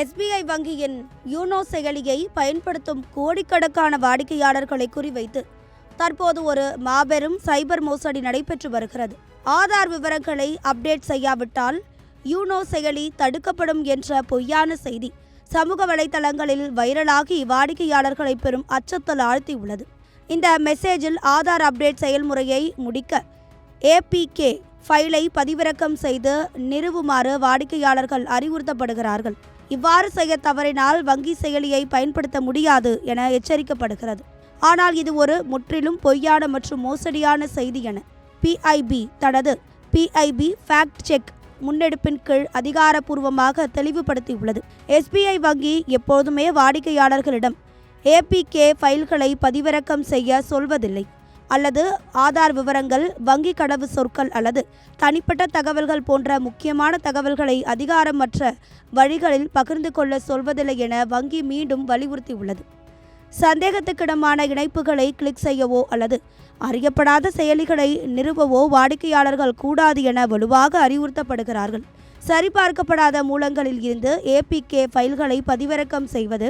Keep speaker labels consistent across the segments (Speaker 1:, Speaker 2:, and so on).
Speaker 1: SBI வங்கியின் you know செயலியை பயன்படுத்தும் கோடிக்கணக்கான வாடிக்கையாளர்களை குறிவைத்து தற்போது ஒரு மாபெரும் சைபர் மோசடி நடைபெற்று வருகிறது. ஆதார் விவரங்களை அப்டேட் செய்யாவிட்டால் யூனோ செயலி தடுக்கப்படும் என்ற பொய்யான செய்தி சமூக வலைதளங்களில் வைரலாகி வாடிக்கையாளர்களை பெரும் அச்சத்தில் ஆழ்த்தியுள்ளது. இந்த மெசேஜில் ஆதார் அப்டேட் செயல்முறையை முடிக்க ஏபிகே ஃபைலை பதிவிறக்கம் செய்து நிறுவுமாறு வாடிக்கையாளர்கள் அறிவுறுத்தப்படுகிறார்கள். இவ்வாறு செய்ய தவறினால் வங்கி செயலியை பயன்படுத்த முடியாது என எச்சரிக்கப்படுகிறது. ஆனால் இது ஒரு முற்றிலும் பொய்யான மற்றும் மோசடியான செய்தி என பிஐபி தனது பிஐபி ஃபேக்ட் செக் முன்னெடுப்பின் கீழ் அதிகாரப்பூர்வமாக தெளிவுபடுத்தியுள்ளது. எஸ்பிஐ வங்கி எப்போதுமே வாடிக்கையாளர்களிடம் ஏபிகே ஃபைல்களை பதிவிறக்கம் செய்ய சொல்வதில்லை அல்லது ஆதார் விவரங்கள், வங்கி கடவு சொற்கள் அல்லது தனிப்பட்ட தகவல்கள் போன்ற முக்கியமான தகவல்களை அதிகாரமற்ற வழிகளில் பகிர்ந்து கொள்ள சொல்வதில்லை என வங்கி மீண்டும் வலியுறுத்தியுள்ளது. சந்தேகத்துக்கிடமான இணைப்புகளை கிளிக் செய்யவோ அல்லது அறியப்படாத செயலிகளை நிறுவவோ வாடிக்கையாளர்கள் கூடாது என வலுவாக அறிவுறுத்தப்படுகிறார்கள். சரிபார்க்கப்படாத மூலங்களில் இருந்து ஏபிகே ஃபைல்களை பதிவிறக்கம் செய்வது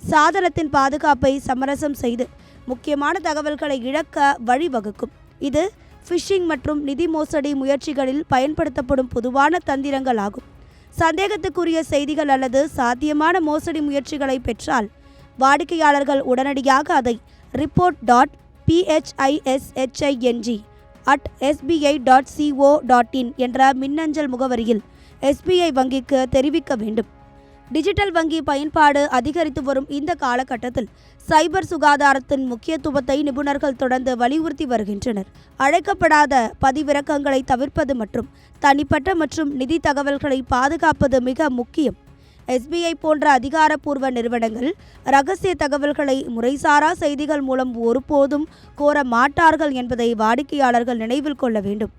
Speaker 1: சாதனத்தின் பாதுகாப்பை சமரசம் செய்து முக்கியமான தகவல்களை இழக்க வழிவகுக்கும். இது ஃபிஷிங் மற்றும் நிதி மோசடி முயற்சிகளில் பயன்படுத்தப்படும் பொதுவான தந்திரங்கள் ஆகும். சந்தேகத்துக்குரிய செய்திகள் அல்லது சாத்தியமான மோசடி முயற்சிகளை பெற்றால் வாடிக்கையாளர்கள் உடனடியாக அதை report.phishing@sbi.co.in என்ற மின்னஞ்சல் முகவரியில் எஸ்பிஐ வங்கிக்கு தெரிவிக்க வேண்டும். டிஜிட்டல் வங்கி பயன்பாடு அதிகரித்து வரும் இந்த காலகட்டத்தில் சைபர் சுகாதாரத்தின் முக்கியத்துவத்தை நிபுணர்கள் தொடர்ந்து வலியுறுத்தி வருகின்றனர். அழைக்கப்படாத பதிவிறக்கங்களை தவிர்ப்பது மற்றும் தனிப்பட்ட மற்றும் நிதி தகவல்களை பாதுகாப்பது மிக முக்கியம். எஸ்பிஐ போன்ற அதிகாரப்பூர்வ நிறுவனங்கள் இரகசிய தகவல்களை முறைசாரா செய்திகள் மூலம் ஒருபோதும் கோர மாட்டார்கள் என்பதை வாடிக்கையாளர்கள் நினைவில் கொள்ள வேண்டும்.